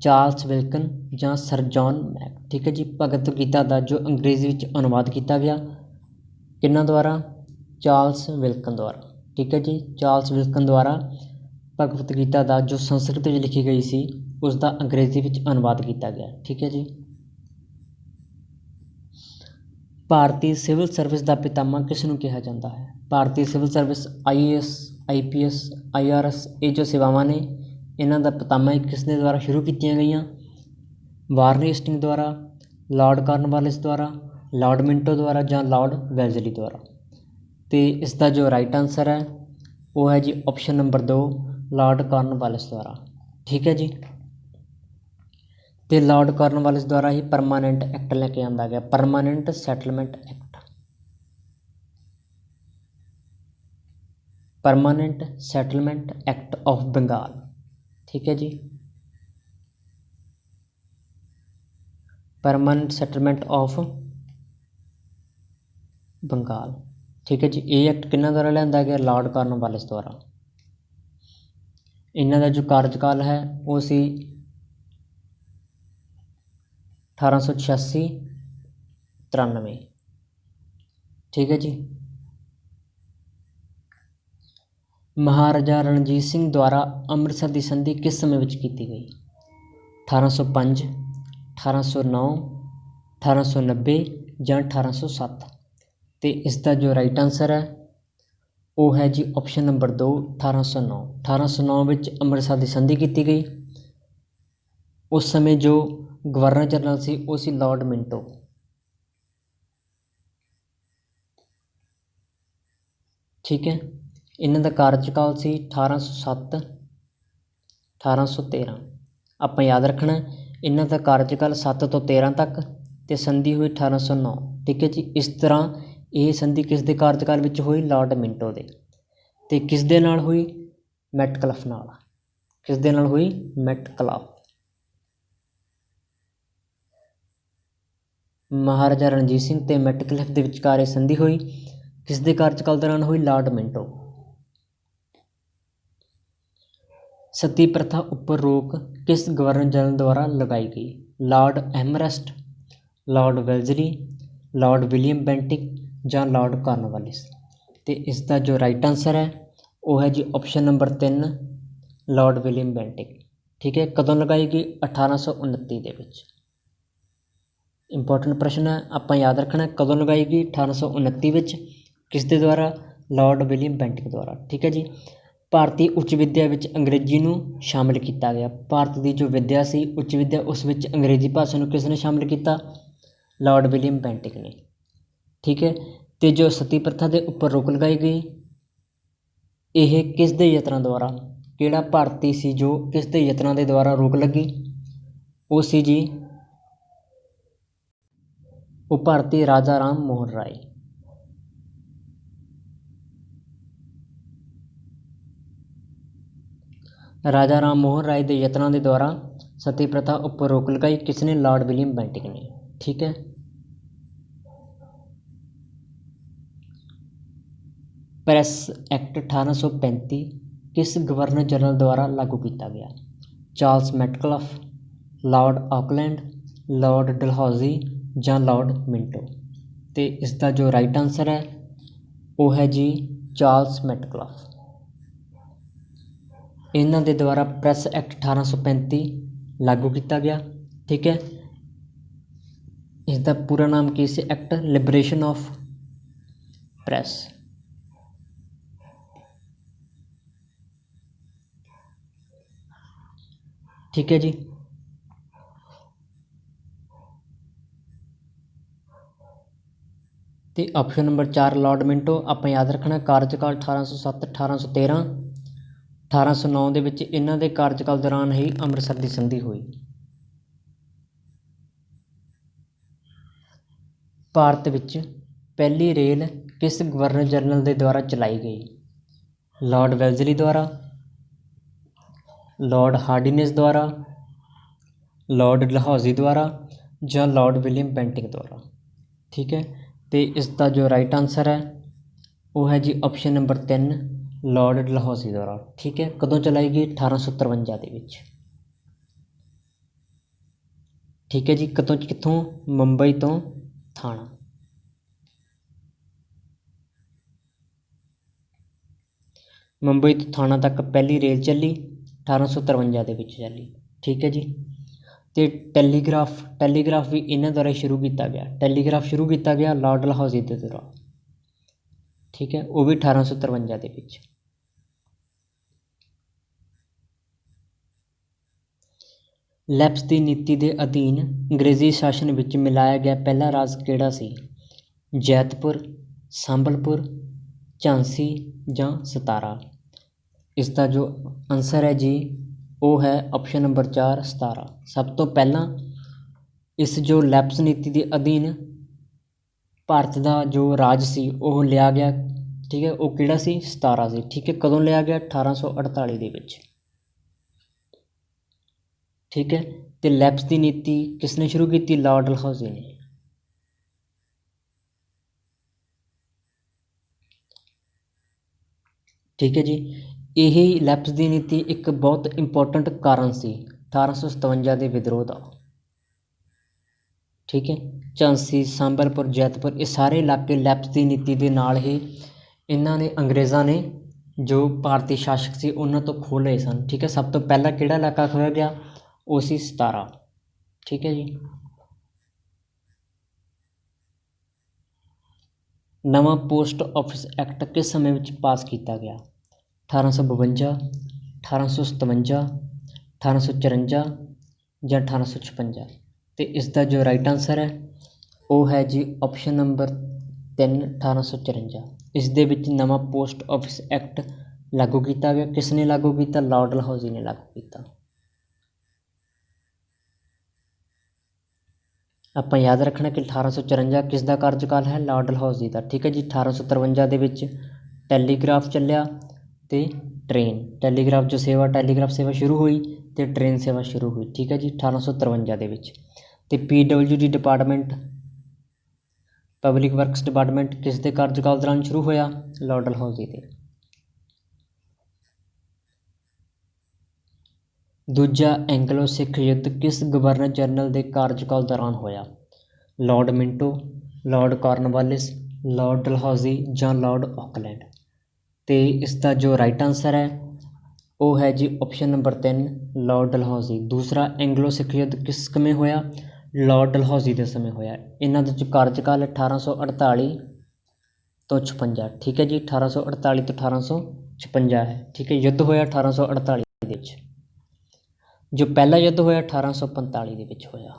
ਚਾਰਲਸ ਵਿਲਕਨ ਜਾਂ ਸਰ ਜੌਨ ਮੈਕ। ਠੀਕ ਹੈ ਜੀ, ਭਗਵਤ ਗੀਤਾ ਦਾ ਜੋ ਅੰਗਰੇਜ਼ੀ ਵਿੱਚ ਅਨੁਵਾਦ ਕੀਤਾ ਗਿਆ ਕਿਹਨਾਂ ਦੁਆਰਾ? ਚਾਰਲਸ ਵਿਲਕਨ ਦੁਆਰਾ। ਠੀਕ ਹੈ ਜੀ, ਚਾਰਲਸ ਵਿਲਕਨ ਦੁਆਰਾ ਭਗਵਤ ਗੀਤਾ ਦਾ ਜੋ ਸੰਸਕ੍ਰਿਤ ਵਿੱਚ ਲਿਖੀ ਗਈ ਸੀ ਉਸ ਦਾ ਅੰਗਰੇਜ਼ੀ ਵਿੱਚ ਅਨੁਵਾਦ ਕੀਤਾ ਗਿਆ। ਠੀਕ ਹੈ ਜੀ, ਭਾਰਤੀ ਸਿਵਲ ਸਰਵਿਸ ਦਾ ਪਿਤਾਮਾ ਕਿਸ ਨੂੰ ਕਿਹਾ ਜਾਂਦਾ ਹੈ? ਭਾਰਤੀ civil service IAS, IPS, IRS ਇਹ ਜੋ ਸੇਵਾਵਾਂ ਨੇ ਇਹਨਾਂ ਦਾ ਪਿਤਾਮਾ ਕਿਸ ਦੇ ਦੁਆਰਾ ਸ਼ੁਰੂ ਕੀਤੀਆਂ ਗਈਆਂ? ਵਾਰਨ ਹੇਸਟਿੰਗ ਦੁਆਰਾ, ਲਾਰਡ ਕਾਰਨਵਾਲਿਸ ਦੁਆਰਾ, ਲਾਰਡ ਮਿੰਟੋ ਦੁਆਰਾ ਜਾਂ ਲਾਰਡ ਵੈਲਜ਼ਲੀ ਦੁਆਰਾ। ਤੇ ਇਸ ਦਾ ਜੋ ਰਾਈਟ ਆਨਸਰ ਹੈ ਉਹ ਹੈ ਜੀ ਆਪਸ਼ਨ ਨੰਬਰ 2, ਲਾਰਡ ਕਾਰਨਵਾਲਿਸ ਦੁਆਰਾ। ਠੀਕ ਹੈ ਜੀ, ਤੇ ਲਾਰਡ ਕਾਰਨਵਾਲਿਸ ਦੁਆਰਾ ਹੀ ਪਰਮਾਨੈਂਟ ਐਕਟ ਲੈ ਕੇ ਆਂਦਾ ਗਿਆ, permanent settlement act. Permanent settlement act of Bengal. ठीक है जी, परमानेंट सैटलमेंट ऑफ बंगाल। ठीक है जी, ये एक्ट किन्ना द्वारा लिया गया? लॉर्ड कॉर्नवालिस द्वारा। इन्हां दा जो कार्यकाल है वो सी 1886-93। ठीक है जी, महाराजा रणजीत सिंह द्वारा ਅੰਮ੍ਰਿਤਸਰ ਦੀ ਸੰਧੀ ਕਿਸ ਸਮੇਂ ਵਿੱਚ ਕੀਤੀ ਗਈ? 1805, 1809, 1890 ਜਾਂ 1807। ਤੇ ਇਸ ਦਾ ਜੋ ਰਾਈਟ ਆਨਸਰ ਹੈ ਉਹ ਹੈ ਜੀ ਆਪਸ਼ਨ ਨੰਬਰ 2, 1809। 1809 ਵਿੱਚ ਅੰਮ੍ਰਿਤਸਰ ਦੀ ਸੰਧੀ ਕੀਤੀ ਗਈ। ਉਸ ਸਮੇਂ ਜੋ ਗਵਰਨਰ ਜਨਰਲ ਸੀ ਉਹ ਸੀ ਲਾਰਡ ਮਿੰਟੋ। ਠੀਕ ਹੈ, ਇਹਨਾਂ ਦਾ ਕਾਰਜਕਾਲ ਸੀ 1807 1813। ਆਪਾਂ ਯਾਦ ਰੱਖਣਾ ਇਹਨਾਂ ਦਾ ਕਾਰਜਕਾਲ 7 ਤੋਂ 13 ਤੱਕ ਤੇ ਸੰਧੀ ਹੋਈ 1809। ਠੀਕ ਹੈ ਜੀ, ਇਸ ਤਰ੍ਹਾਂ ਇਹ ਸੰਧੀ ਕਿਸ ਦੇ ਕਾਰਜਕਾਲ ਵਿੱਚ ਹੋਈ? ਲਾਰਡ ਮਿੰਟੋ ਦੇ। ਤੇ ਕਿਸ ਦੇ ਨਾਲ ਹੋਈ? ਮੈਟਕਲਫ ਨਾਲ। ਕਿਸ ਦੇ ਨਾਲ ਹੋਈ? ਮੈਟਕਲਫ। ਮਹਾਰਾਜਾ ਰਣਜੀਤ ਸਿੰਘ ਤੇ ਮੈਟਕਲਫ ਦੇ ਵਿਚਕਾਰ ਇਹ ਸੰਧੀ ਹੋਈ। ਕਿਸ ਦੇ ਕਾਰਜਕਾਲ ਦੌਰਾਨ ਹੋਈ? ਲਾਰਡ ਮਿੰਟੋ। ਸਤੀ ਪ੍ਰਥਾ ਉੱਪਰ ਰੋਕ ਕਿਸ ਗਵਰਨਰ ਜਨਰਲ ਦੁਆਰਾ ਲਗਾਈ ਗਈ? Lord Amherst, Lord Wellesley, Lord William Bentinck ਜਾਂ ਲਾਰਡ ਕਾਰਨਵਾਲਿਸ। ਤੇ ਇਸ ਦਾ ਜੋ ਰਾਈਟ ਆਨਸਰ ਹੈ ਉਹ ਹੈ ਜੀ option number 3, Lord William Bentinck. ਠੀਕ ਹੈ, ਕਦੋਂ ਲਗਾਈ ਗਈ? 1829 ਦੇ ਵਿੱਚ। ਇੰਪੋਰਟੈਂਟ ਪ੍ਰਸ਼ਨ ਹੈ, ਆਪਾਂ ਯਾਦ ਰੱਖਣਾ ਕਦੋਂ ਲਗਾਈ ਗਈ? 1829 ਵਿੱਚ। ਕਿਸ ਦੇ ਦੁਆਰਾ? ਲਾਰਡ ਵਿਲੀਅਮ ਬੈਂਟਿਕ ਦੁਆਰਾ। ਠੀਕ ਹੈ ਜੀ, ਭਾਰਤੀ ਉੱਚ ਵਿੱਦਿਆ ਵਿੱਚ ਅੰਗਰੇਜ਼ੀ ਨੂੰ ਸ਼ਾਮਿਲ ਕੀਤਾ ਗਿਆ। ਭਾਰਤ ਦੀ ਜੋ ਵਿੱਦਿਆ ਸੀ ਉੱਚ ਵਿੱਦਿਆ ਉਸ ਵਿੱਚ ਅੰਗਰੇਜ਼ੀ ਭਾਸ਼ਾ ਨੂੰ ਕਿਸ ਨੇ ਸ਼ਾਮਿਲ ਕੀਤਾ? ਲਾਰਡ ਵਿਲੀਅਮ ਬੈਂਟਿਕ ਨੇ। ਠੀਕ ਹੈ, ਤੇ ਜੋ ਸਤੀ ਪ੍ਰਥਾ ਦੇ ਉੱਪਰ ਰੋਕ ਲਗਾਈ ਗਈ ਇਹ ਕਿਸ ਦੇ ਯਤਨਾਂ ਦੁਆਰਾ, ਕਿਹੜਾ ਭਾਰਤੀ ਸੀ ਜੋ ਕਿਸ ਦੇ ਯਤਨਾਂ ਦੇ ਦੁਆਰਾ ਰੋਕ ਲੱਗੀ? ਉਹ ਸੀ ਜੀ ਉਹ ਭਾਰਤੀ ਰਾਜਾ ਰਾਮ ਮੋਹਨ ਰਾਏ। ਰਾਜਾ ਰਾਮ ਮੋਹਨ ਰਾਏ ਦੇ ਯਤਨਾਂ ਦੇ ਦੁਆਰਾ ਸਤੀ ਪ੍ਰਥਾ ਉੱਪਰ ਰੋਕ ਲਗਾਈ ਕਿਸਨੇ? ਲਾਰਡ ਵਿਲੀਅਮ ਬੈਂਟਿਕ ਨੇ। ਠੀਕ ਹੈ। ਪ੍ਰੈਸ ਐਕਟ 1835 ਕਿਸ ਗਵਰਨਰ ਜਨਰਲ ਦੁਆਰਾ ਲਾਗੂ ਕੀਤਾ ਗਿਆ? Charles Metcalfe, Lord Auckland, Lord Dalhousie ਜਾਂ ਲਾਰਡ ਮਿੰਟੋ। ਤੇ ਇਸ ਦਾ ਜੋ ਰਾਈਟ ਆਨਸਰ ਹੈ ਉਹ ਹੈ ਜੀ ਚਾਰਲਸ ਮੈਟਕਲਫ। ਇਹਨਾਂ ਦੇ ਦੁਆਰਾ ਪ੍ਰੈਸ ਐਕਟ 1835 ਲਾਗੂ ਕੀਤਾ ਗਿਆ। ਠੀਕ ਹੈ। ਇਸ ਦਾ ਪੂਰਾ ਨਾਮ ਕੀ ਸੀ? Act liberation of press. ਠੀਕ ਹੈ ਜੀ। ਤੇ ਆਪਸ਼ਨ ਨੰਬਰ 4 ਲਾਰਡ ਮਿੰਟੋ ਆਪਾਂ ਯਾਦ ਰੱਖਣਾ। ਕਾਰਜਕਾਲ 1807 1813 1809 ਦੇ ਵਿੱਚ ਇਹਨਾਂ ਦੇ ਕਾਰਜਕਾਲ ਦੌਰਾਨ ਹੀ ਅੰਮ੍ਰਿਤਸਰ ਦੀ ਸੰਧੀ ਹੋਈ। ਭਾਰਤ ਵਿੱਚ ਪਹਿਲੀ ਰੇਲ ਕਿਸ ਗਵਰਨਰ ਜਨਰਲ ਦੇ ਦੁਆਰਾ ਚਲਾਈ ਗਈ? ਲਾਰਡ ਵੈਲਜ਼ਲੀ ਦੁਆਰਾ, ਲਾਰਡ ਹਾਰਡਿਨੇਸ ਦੁਆਰਾ, ਲਾਰਡ ਡਲਹੌਜ਼ੀ ਦੁਆਰਾ ਜਾਂ ਲਾਰਡ ਵਿਲੀਅਮ ਬੈਂਟਿਕ ਦੁਆਰਾ। ਠੀਕ ਹੈ। ਤੇ ਇਸ ਦਾ ਜੋ ਰਾਈਟ ਆਨਸਰ ਹੈ ਉਹ ਹੈ ਜੀ ਆਪਸ਼ਨ ਨੰਬਰ 3 ਲਾਰਡ ਡਲਹੌਜ਼ੀ ਦੁਆਰਾ। ਠੀਕ ਹੈ। ਕਦੋਂ ਚਲਾਈ ਗਈ? 1853 ਦੇ ਵਿੱਚ। ਠੀਕ ਹੈ ਜੀ। ਕਿੱਥੋਂ? ਮੁੰਬਈ ਤੋਂ ਥਾਣਾ। ਮੁੰਬਈ ਤੋਂ ਥਾਣਾ ਤੱਕ ਪਹਿਲੀ ਰੇਲ ਚੱਲੀ 1853 ਦੇ ਵਿੱਚ ਚੱਲੀ। ਠੀਕ ਹੈ ਜੀ। ਤੇ ਟੈਲੀਗ੍ਰਾਫ ਵੀ ਇਹਨਾਂ ਦੁਆਰਾ ਸ਼ੁਰੂ ਕੀਤਾ ਗਿਆ। ਟੈਲੀਗ੍ਰਾਫ ਸ਼ੁਰੂ ਕੀਤਾ ਗਿਆ ਲਾਰਡ ਡਲਹੌਜ਼ੀ ਦੇ ਦੁਆਰਾ। ਠੀਕ ਹੈ। ਉਹ ਵੀ 1853 ਦੇ ਵਿੱਚ। ਲੈਪਸ ਦੀ ਨੀਤੀ ਦੇ ਅਧੀਨ ਅੰਗਰੇਜ਼ੀ ਸ਼ਾਸਨ ਵਿੱਚ ਮਿਲਾਇਆ ਗਿਆ ਪਹਿਲਾ ਰਾਜ ਕਿਹੜਾ ਸੀ? ਜੈਤਪੁਰ, ਸੰਬਲਪੁਰ, ਝਾਂਸੀ ਜਾਂ ਸਤਾਰਾ। ਇਸ ਦਾ ਜੋ ਆਨਸਰ ਹੈ ਜੀ ਉਹ ਹੈ ਆਪਸ਼ਨ ਨੰਬਰ 4 17। ਸਭ ਤੋਂ ਪਹਿਲਾਂ ਇਸ ਜੋ ਲੈਪਸ ਨੀਤੀ ਦੇ ਅਧੀਨ ਭਾਰਤ ਦਾ ਜੋ ਰਾਜ ਸੀ ਉਹ ਲਿਆ ਗਿਆ। ਠੀਕ ਹੈ। ਉਹ ਕਿਹੜਾ ਸੀ? ਸਤਾਰਾ ਸੀ। ਠੀਕ ਹੈ। ਕਦੋਂ ਲਿਆ ਗਿਆ? 1848 ਦੇ ਵਿੱਚ। ਠੀਕ ਹੈ। ਤੇ ਲੈਪਸ ਦੀ ਨੀਤੀ ਕਿਸ ਨੇ ਸ਼ੁਰੂ ਕੀਤੀ? ਲਾਰਡ ਡਲਹੌਜ਼ੀ ਨੇ। ਠੀਕ ਹੈ ਜੀ। ਇਹ ਲੈਪਸ ਦੀ ਨੀਤੀ ਇੱਕ ਬਹੁਤ ਇੰਪੋਰਟੈਂਟ ਕਾਰਨ ਸੀ 1857 ਦੇ ਵਿਦਰੋਹ ਦਾ। ਠੀਕ ਹੈ। ਝਾਂਸੀ, ਸੰਬਲਪੁਰ, ਜੈਤਪੁਰ ਇਹ ਸਾਰੇ ਇਲਾਕੇ ਲੈਪਸ ਦੀ ਨੀਤੀ ਦੇ ਨਾਲ ਹੀ ਇਹਨਾਂ ਨੇ ਅੰਗਰੇਜ਼ਾਂ ਨੇ ਜੋ ਭਾਰਤੀ ਸ਼ਾਸਕ ਸੀ ਉਹਨਾਂ ਤੋਂ ਖੋਹ ਲਏ ਸਨ। ਠੀਕ ਹੈ। ਸਭ ਤੋਂ ਪਹਿਲਾਂ ਕਿਹੜਾ ਇਲਾਕਾ ਖੋਇਆ ਗਿਆ? ਉਹ ਸੀ ਸਤਾਰਾ। ਠੀਕ ਹੈ ਜੀ। ਨਵਾਂ ਪੋਸਟ ਆਫਿਸ ਐਕਟ ਕਿਸ ਸਮੇਂ ਵਿੱਚ ਪਾਸ ਕੀਤਾ ਗਿਆ? 1852, 1857, 1854 ਜਾਂ 1856। ਤੇ ਇਸ ਦਾ ਜੋ ਰਾਈਟ ਆਨਸਰ ਹੈ ਉਹ ਹੈ ਜੀ ਆਪਸ਼ਨ ਨੰਬਰ 3 1854। ਇਸ ਦੇ ਵਿੱਚ ਨਵਾਂ ਪੋਸਟ ਆਫਿਸ ਐਕਟ ਲਾਗੂ ਕੀਤਾ ਗਿਆ। ਕਿਸ ਨੇ ਲਾਗੂ ਕੀਤਾ? ਲਾਰਡ ਡਲਹੌਜ਼ੀ ਨੇ ਲਾਗੂ ਕੀਤਾ। ਆਪਾਂ ਯਾਦ ਰੱਖਣਾ ਕਿ 1854 ਕਿਸ ਦਾ ਕਾਰਜਕਾਲ ਹੈ? ਲਾਰਡ ਡਲਹੌਜ਼ੀ ਦਾ। ਠੀਕ ਹੈ ਜੀ। 1853 ਦੇ ਵਿੱਚ ਟੈਲੀਗ੍ਰਾਫ ਚੱਲਿਆ ਤੇ ਟੈਲੀਗ੍ਰਾਫ ਟੈਲੀਗ੍ਰਾਫ ਸੇਵਾ ਸ਼ੁਰੂ ਹੋਈ ਤੇ ਟ੍ਰੇਨ ਸੇਵਾ ਸ਼ੁਰੂ ਹੋਈ। ਠੀਕ ਹੈ ਜੀ। 1853 ਦੇ ਵਿੱਚ। ਤੇ PWD department, public works department ਕਿਸ ਦੇ ਕਾਰਜਕਾਲ ਦੌਰਾਨ ਸ਼ੁਰੂ ਹੋਇਆ? ਲਾਰਡ ਡਲਹੌਜ਼ੀ ਦੇ। ਦੂਜਾ ਐਂਗਲੋ ਸਿੱਖ ਯੁੱਧ ਕਿਸ ਗਵਰਨਰ ਜਨਰਲ ਦੇ ਕਾਰਜਕਾਲ ਦੌਰਾਨ ਹੋਇਆ? Lord Minto, Lord Cornwallis, Lord Dalhousie ਜਾਂ ਲਾਰਡ ਆਕਲੈਂਡ। ਤੇ ਇਸ ਦਾ ਜੋ ਰਾਈਟ ਆਨਸਰ ਹੈ ਉਹ ਹੈ ਜੀ ਆਪਸ਼ਨ ਨੰਬਰ 3 ਲਾਰਡ ਡਲਹੌਜ਼ੀ। ਦੂਸਰਾ ਐਂਗਲੋ ਸਿੱਖ ਯੁੱਧ ਕਿਸ ਸਮੇਂ ਹੋਇਆ? ਲਾਰਡ ਡਲਹੌਜ਼ੀ ਦੇ ਸਮੇਂ ਹੋਇਆ। ਇਹਨਾਂ ਦਾ ਜੋ ਕਾਰਜਕਾਲ 1848 ਤੋਂ 56। ਠੀਕ ਹੈ ਜੀ। 1848 ਤੋਂ 1856 ਹੈ। ਠੀਕ ਹੈ। ਯੁੱਧ ਹੋਇਆ 1848 ਦੇ ਵਿੱਚ। ਜੋ ਪਹਿਲਾ ਯੁੱਧ ਹੋਇਆ 1845 ਦੇ ਵਿੱਚ ਹੋਇਆ।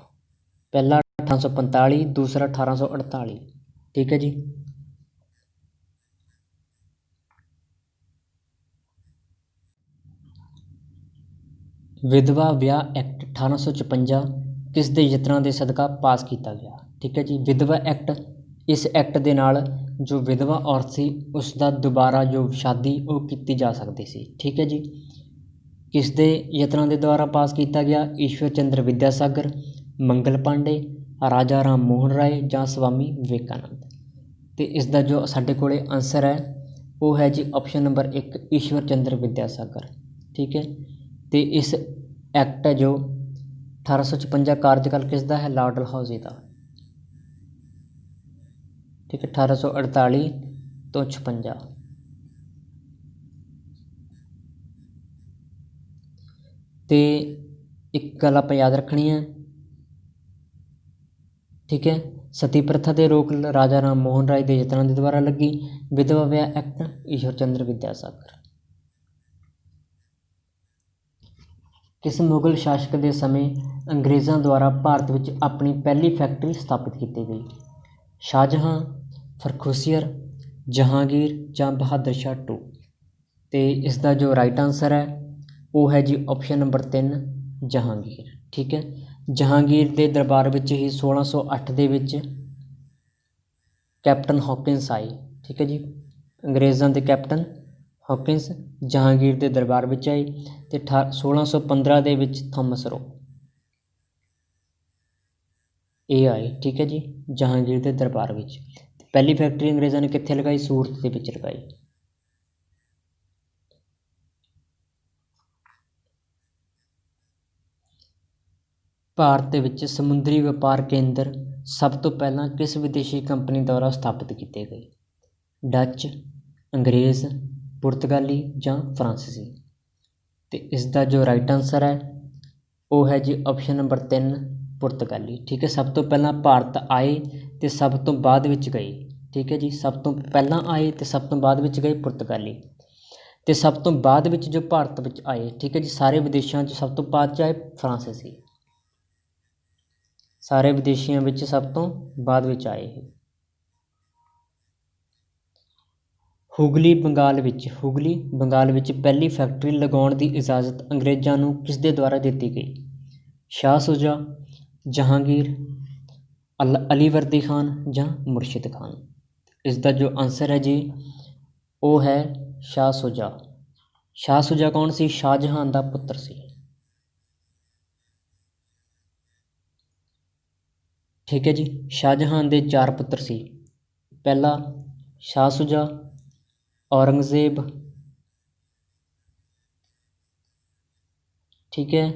ਪਹਿਲਾ 1845, ਦੂਸਰਾ 1848। ਠੀਕ ਹੈ ਜੀ। ਵਿਧਵਾ ਵਿਆਹ ਐਕਟ 1856 ਕਿਸ ਦੇ ਯਤਨਾਂ ਦੇ ਸਦਕਾ ਪਾਸ ਕੀਤਾ ਗਿਆ। ਠੀਕ ਹੈ ਜੀ, ਵਿਧਵਾ ਐਕਟ, ਇਸ ਐਕਟ ਦੇ ਨਾਲ ਜੋ ਵਿਧਵਾ ਔਰਤ ਸੀ ਉਸ ਦਾ ਦੁਬਾਰਾ ਜੋ ਸ਼ਾਦੀ ਉਹ ਕੀਤੀ ਜਾ ਸਕਦੀ ਸੀ। ਠੀਕ ਹੈ ਜੀ, ਕਿਸ ਦੇ ਯਤਨਾਂ ਦੇ ਦੁਆਰਾ ਪਾਸ ਕੀਤਾ ਗਿਆ। ਈਸ਼ਵਰ ਚੰਦਰ ਵਿਦਿਆਸਾਗਰ, ਮੰਗਲ ਪਾਂਡੇ, ਰਾਜਾ ਰਾਮ ਮੋਹਨ ਰਾਏ ਜਾਂ ਸਵਾਮੀ ਵਿਵੇਕਾਨੰਦ। ਤੇ ਇਸ ਦਾ ਜੋ ਸਾਡੇ ਕੋਲੇ ਆਨਸਰ ਹੈ ਉਹ ਹੈ ਜੀ ਆਪਸ਼ਨ ਨੰਬਰ 1 ਈਸ਼ਵਰ ਚੰਦਰ ਵਿਦਿਆਸਾਗਰ। ਠੀਕ ਹੈ, ਤੇ ਇਸ ਐਕਟ ਹੈ ਜੋ 1856 ਕਾਰਜਕਾਲ ਕਿਸ ਦਾ ਹੈ, ਲਾਰਡ ਡਲਹੌਜ਼ੀ ਦਾ। ਠੀਕ ਹੈ, 1848 ਤੋਂ 56। ਤੇ ਇੱਕ ਗੱਲ ਆਪਾਂ ਯਾਦ ਰੱਖਣੀ ਹੈ, ਠੀਕ ਹੈ, ਸਤੀ ਪ੍ਰਥਾ ਤੇ ਰੋਕ ਰਾਜਾ ਰਾਮ ਮੋਹਨ ਰਾਏ ਦੇ ਯਤਨਾਂ ਦੇ ਦੁਆਰਾ ਲੱਗੀ। ਵਿਧਵਾ ਵਿਆਹ ਐਕਟ ਈਸ਼ਵਰ ਚੰਦਰ ਵਿਦਿਆਸਾਗਰ। ਕਿਸ ਮੁਗਲ ਸ਼ਾਸਕ ਦੇ ਸਮੇਂ ਅੰਗਰੇਜ਼ਾਂ ਦੁਆਰਾ ਭਾਰਤ ਵਿੱਚ ਆਪਣੀ ਪਹਿਲੀ ਫੈਕਟਰੀ ਸਥਾਪਿਤ ਕੀਤੀ ਗਈ। ਸ਼ਾਹਜਹਾਂ, ਫਰਖੁਸ਼ੀਅਰ, ਜਹਾਂਗੀਰ ਜਾਂ ਬਹਾਦਰ ਸ਼ਾਹ 2। ਤੇ ਇਸ ਦਾ ਜੋ ਰਾਈਟ ਆਨਸਰ ਹੈ ਉਹ ਹੈ ਜੀ ਆਪਸ਼ਨ ਨੰਬਰ 3 ਜਹਾਂਗੀਰ। ਠੀਕ ਹੈ, ਜਹਾਂਗੀਰ ਦੇ ਦਰਬਾਰ ਵਿੱਚ ਹੀ 1608 ਦੇ ਵਿੱਚ ਕੈਪਟਨ ਹੌਕਿੰਸ ਆਏ। ਠੀਕ ਹੈ ਜੀ, ਅੰਗਰੇਜ਼ਾਂ ਦੇ ਕੈਪਟਨ ਹੌਕਿੰਸ ਜਹਾਂਗੀਰ ਦੇ ਦਰਬਾਰ ਵਿੱਚ ਆਏ ਤੇ 1615 ਦੇ ਵਿੱਚ ਥਾਮਸ ਰੋ ਇਹ ਆਏ। ਠੀਕ ਹੈ ਜੀ, ਜਹਾਂਗੀਰ ਦੇ ਦਰਬਾਰ ਵਿੱਚ। ਪਹਿਲੀ ਫੈਕਟਰੀ ਅੰਗਰੇਜ਼ਾਂ ਨੇ ਕਿੱਥੇ ਲਗਾਈ, ਸੂਰਤ ਦੇ ਵਿੱਚ ਲਗਾਈ। ਭਾਰਤ ਦੇ ਵਿੱਚ ਸਮੁੰਦਰੀ ਵਪਾਰ ਕੇਂਦਰ ਸਭ ਤੋਂ ਪਹਿਲਾਂ ਕਿਸ ਵਿਦੇਸ਼ੀ ਕੰਪਨੀ ਦੁਆਰਾ ਸਥਾਪਿਤ ਕੀਤੇ ਗਏ। ਡੱਚ, ਅੰਗਰੇਜ਼, ਪੁਰਤਗਾਲੀ ਜਾਂ ਫਰਾਂਸੀਸੀ। ਤੇ ਇਸ ਦਾ ਜੋ ਰਾਈਟ ਆਨਸਰ ਹੈ ਉਹ ਹੈ ਜੀ ਆਪਸ਼ਨ ਨੰਬਰ 3 ਪੁਰਤਗਾਲੀ। ਠੀਕ ਹੈ, ਸਭ ਤੋਂ ਪਹਿਲਾਂ ਭਾਰਤ ਆਏ ਤੇ ਸਭ ਤੋਂ ਬਾਅਦ ਵਿੱਚ ਗਏ। ਠੀਕ ਹੈ ਜੀ, ਸਭ ਤੋਂ ਪਹਿਲਾਂ ਆਏ ਤੇ ਸਭ ਤੋਂ ਬਾਅਦ ਵਿੱਚ ਗਏ ਪੁਰਤਗਾਲੀ। ਤੇ ਸਭ ਤੋਂ ਬਾਅਦ ਵਿੱਚ ਜੋ ਭਾਰਤ ਵਿੱਚ ਆਏ, ਠੀਕ ਹੈ ਜੀ, ਸਾਰੇ ਵਿਦੇਸ਼ਾਂ 'ਚ ਸਭ ਤੋਂ ਬਾਅਦ 'ਚ ਆਏ ਫਰਾਂਸੀਸੀ। ਸਾਰੇ ਵਿਦੇਸ਼ੀਆਂ ਵਿੱਚ ਸਭ ਤੋਂ ਬਾਅਦ ਵਿੱਚ ਆਏ ਇਹ। ਹੁਗਲੀ ਬੰਗਾਲ ਵਿੱਚ ਪਹਿਲੀ ਫੈਕਟਰੀ ਲਗਾਉਣ ਦੀ ਇਜਾਜ਼ਤ ਅੰਗਰੇਜ਼ਾਂ ਨੂੰ ਕਿਸ ਦੇ ਦੁਆਰਾ ਦਿੱਤੀ ਗਈ। ਸ਼ਾਹ ਸੁਜਾ, ਜਹਾਂਗੀਰ, ਅਲੀਵਰਦੀ ਖਾਨ ਜਾਂ ਮੁਰਸ਼ਿਦ ਖਾਨ। ਇਸ ਦਾ ਜੋ ਆਨਸਰ ਹੈ ਜੀ ਉਹ ਹੈ ਸ਼ਾਹ ਸੁਜਾ। ਸ਼ਾਹ ਸੁਜਾ ਕੌਣ ਸੀ, ਸ਼ਾਹਜਹਾਂ ਦਾ ਪੁੱਤਰ ਸੀ। ਠੀਕ ਹੈ ਜੀ, ਸ਼ਾਹਜਹਾਂ ਦੇ 4 ਪੁੱਤਰ ਸੀ। ਪਹਿਲਾ ਸ਼ਾਹ ਸੁਜਾ, ਔਰੰਗਜ਼ੇਬ, ਠੀਕ ਹੈ,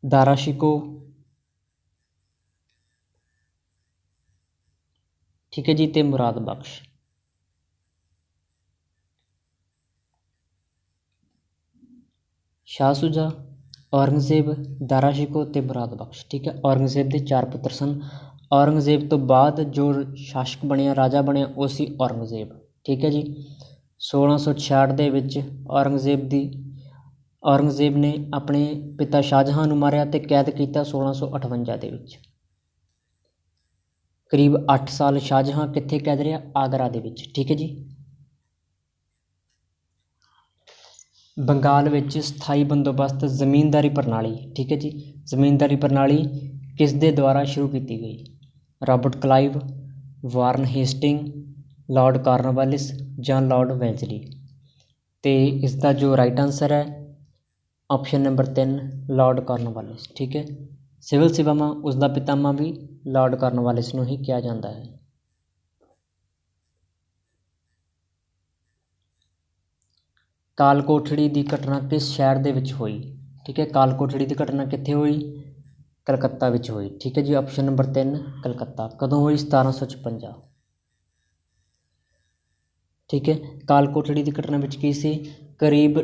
ਦਾਰਾ ਸ਼ਿਕੋ, ਠੀਕ ਹੈ ਜੀ, ਤੇ ਮੁਰਾਦ ਬਖਸ਼। ਸ਼ਾਹ ਸੁਜਾ, ਔਰੰਗਜ਼ੇਬ, ਦਾਰਾ ਸ਼ਿਕੋ ਤੇ ਮੁਰਾਦ ਬਖਸ਼। ਠੀਕ ਹੈ, ਔਰੰਗਜ਼ੇਬ ਦੇ 4 ਪੁੱਤਰ ਸਨ। ਔਰੰਗਜ਼ੇਬ ਤੋਂ ਬਾਅਦ ਜੋ ਸ਼ਾਸਕ ਬਣਿਆ, ਰਾਜਾ ਬਣਿਆ ਉਹ ਸੀ ਔਰੰਗਜ਼ੇਬ। ਠੀਕ ਹੈ ਜੀ, 1666 ਦੇ ਵਿੱਚ ਔਰੰਗਜ਼ੇਬ ਨੇ ਆਪਣੇ ਪਿਤਾ ਸ਼ਾਹਜਹਾਂ ਨੂੰ ਮਾਰਿਆ ਤੇ ਕੈਦ ਕੀਤਾ 1658 ਦੇ ਵਿੱਚ। ਕਰੀਬ 8 ਸਾਲ ਸ਼ਾਹਜਹਾਂ ਕਿੱਥੇ ਕੈਦ ਰਿਹਾ, ਆਗਰਾ ਦੇ ਵਿੱਚ। ਠੀਕ ਹੈ ਜੀ, ਬੰਗਾਲ ਵਿੱਚ ਸਥਾਈ ਬੰਦੋਬਸਤ ਜ਼ਮੀਨਦਾਰੀ ਪ੍ਰਣਾਲੀ, ਠੀਕ ਹੈ ਜੀ, ਜ਼ਮੀਨਦਾਰੀ ਪ੍ਰਣਾਲੀ ਕਿਸ ਦੇ ਦੁਆਰਾ ਸ਼ੁਰੂ ਕੀਤੀ ਗਈ। ਰਾਬਰਟ ਕਲਾਈਵ, ਵਾਰਨ ਹੇਸਟਿੰਗ, ਲਾਰਡ ਕਾਰਨਵਾਲਿਸ ਜਾਂ ਲਾਰਡ ਵੈਲਜ਼ਲੀ। ਤੇ ਇਸ ਦਾ ਜੋ ਰਾਈਟ ਆਨਸਰ ਹੈ ਆਪਸ਼ਨ ਨੰਬਰ 3 ਲਾਰਡ ਕਾਰਨਵਾਲਿਸ। ਠੀਕ ਹੈ, ਸਿਵਲ ਸੇਵਾਵਾਂ ਉਸ ਦਾ ਪਿਤਾਮਾ ਵੀ ਲਾਰਡ ਕਾਰਨਵਾਲਿਸ ਨੂੰ ਹੀ ਕਿਹਾ ਜਾਂਦਾ ਹੈ। ਕਾਲ ਕੋਠੜੀ ਦੀ ਘਟਨਾ ਕਿਸ ਸ਼ਹਿਰ ਦੇ ਵਿੱਚ ਹੋਈ। ਠੀਕ ਹੈ, ਕਾਲ ਕੋਠੜੀ ਦੀ ਘਟਨਾ ਕਿੱਥੇ ਹੋਈ, ਕਲਕੱਤਾ ਵਿੱਚ ਹੋਈ। ਠੀਕ ਹੈ ਜੀ, ਆਪਸ਼ਨ ਨੰਬਰ 3 ਕਲਕੱਤਾ। ਕਦੋਂ ਹੋਈ, 1756। ਠੀਕ ਹੈ, ਕਾਲ ਕੋਠੜੀ ਦੀ ਘਟਨਾ ਵਿੱਚ ਕੀ ਸੀ, ਕਰੀਬ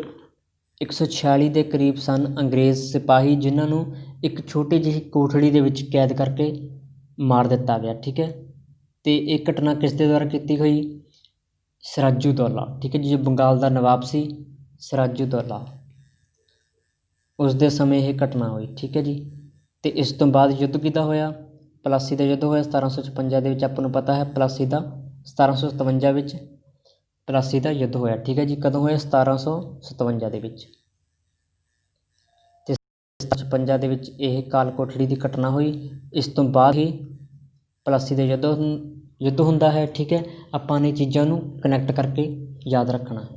146 ਦੇ ਕਰੀਬ ਸਨ ਅੰਗਰੇਜ਼ ਸਿਪਾਹੀ ਜਿਨ੍ਹਾਂ ਨੂੰ ਇੱਕ ਛੋਟੀ ਜਿਹੀ ਕੋਠੜੀ ਦੇ ਵਿੱਚ ਕੈਦ ਕਰਕੇ ਮਾਰ ਦਿੱਤਾ ਗਿਆ। ਠੀਕ ਹੈ, ਤੇ ਇਹ ਘਟਨਾ ਕਿਸ ਦੇ ਦੁਆਰਾ ਕੀਤੀ ਹੋਈ, ਸਿਰਾਜੂਦੌਲਾ। ਠੀਕ ਹੈ ਜੀ, ਜੋ ਬੰਗਾਲ ਦਾ ਨਵਾਬ ਸੀ ਸਿਰਾਜੂਦੌਲਾ, ਉਸ ਦੇ ਸਮੇਂ ਇਹ ਘਟਨਾ ਹੋਈ। ਠੀਕ ਹੈ ਜੀ, ਤੇ ਇਸ ਤੋਂ ਬਾਅਦ ਯੁੱਧ ਕਿਹਦਾ ਹੋਇਆ, ਪਲਾਸੀ ਦਾ ਯੁੱਧ ਹੋਇਆ 1756 ਦੇ ਵਿੱਚ। ਆਪਾਂ ਨੂੰ ਪਤਾ ਹੈ ਪਲਾਸੀ ਦਾ 1757 ਵਿੱਚ ਪਲਾਸੀ ਦਾ ਯੁੱਧ ਹੋਇਆ। ਠੀਕ ਹੈ ਜੀ, ਕਦੋਂ ਹੋਇਆ, 1757 ਦੇ ਵਿੱਚ। ਤੇ 1956 ਦੇ ਵਿੱਚ ਇਹ ਕਾਲ ਕੋਠੜੀ ਦੀ ਘਟਨਾ ਹੋਈ। ਇਸ ਤੋਂ ਬਾਅਦ ਹੀ ਪਲਾਸੀ ਦਾ ਯੁੱਧ ਹੁੰਦਾ ਹੈ। ਠੀਕ ਹੈ, ਆਪਾਂ ਨੇ ਚੀਜ਼ਾਂ ਨੂੰ ਕਨੈਕਟ ਕਰਕੇ ਯਾਦ ਰੱਖਣਾ ਹੈ।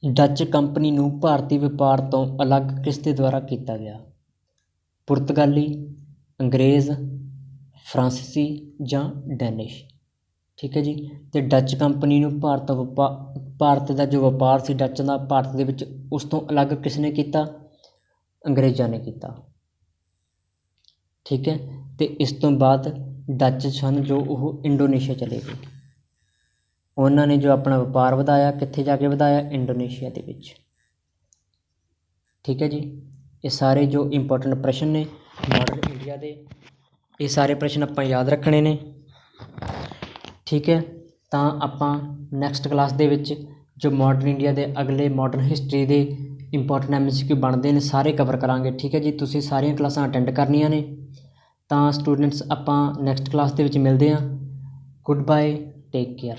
ਡੱਚ ਕੰਪਨੀ ਨੂੰ ਭਾਰਤੀ ਵਪਾਰ ਤੋਂ ਅਲੱਗ ਕਿਸ ਦੇ ਦੁਆਰਾ ਕੀਤਾ ਗਿਆ? ਪੁਰਤਗਾਲੀ, ਅੰਗਰੇਜ਼, ਫਰਾਂਸੀਸੀ ਜਾਂ ਡੈਨਿਸ਼। ਠੀਕ ਹੈ ਜੀ। ਅਤੇ ਡੱਚ ਕੰਪਨੀ ਨੂੰ ਭਾਰਤ ਦਾ ਜੋ ਵਪਾਰ ਸੀ ਡੱਚ ਦਾ ਭਾਰਤ ਦੇ ਵਿੱਚ, ਉਸ ਤੋਂ ਅਲੱਗ ਕਿਸ ਨੇ ਕੀਤਾ? ਅੰਗਰੇਜ਼ਾਂ ਨੇ ਕੀਤਾ। ਠੀਕ ਹੈ। ਅਤੇ ਇਸ ਤੋਂ ਬਾਅਦ ਡੱਚ ਸਨ ਜੋ ਉਹ ਇੰਡੋਨੇਸ਼ੀਆ ਚਲੇ ਗਏ। ਉਹਨਾਂ ਨੇ ਜੋ ਆਪਣਾ ਵਪਾਰ ਵਧਾਇਆ, ਕਿੱਥੇ ਜਾ ਕੇ ਵਧਾਇਆ? ਇੰਡੋਨੇਸ਼ੀਆ ਦੇ ਵਿੱਚ। ਠੀਕ ਹੈ ਜੀ। ਇਹ ਸਾਰੇ ਜੋ ਇੰਪੋਰਟੈਂਟ ਪ੍ਰਸ਼ਨ ਨੇ ਮਾਡਰਨ ਇੰਡੀਆ ਦੇ, ਇਹ ਸਾਰੇ ਪ੍ਰਸ਼ਨ ਆਪਾਂ ਯਾਦ ਰੱਖਣੇ ਨੇ। ਠੀਕ ਹੈ, ਤਾਂ ਆਪਾਂ ਨੈਕਸਟ ਕਲਾਸ ਦੇ ਵਿੱਚ ਜੋ ਮਾਡਰਨ ਇੰਡੀਆ ਦੇ ਅਗਲੇ ਮਾਡਰਨ ਹਿਸਟਰੀ ਦੇ ਇੰਪੋਰਟੈਂਟ MCQ ਬਣਦੇ ਨੇ ਸਾਰੇ ਕਵਰ ਕਰਾਂਗੇ। ਠੀਕ ਹੈ ਜੀ। ਤੁਸੀਂ ਸਾਰੀਆਂ ਕਲਾਸਾਂ ਅਟੈਂਡ ਕਰਨੀਆਂ ਨੇ। ਤਾਂ ਸਟੂਡੈਂਟਸ ਆਪਾਂ ਨੈਕਸਟ ਕਲਾਸ ਦੇ ਵਿੱਚ ਮਿਲਦੇ ਹਾਂ। Good bye, take care.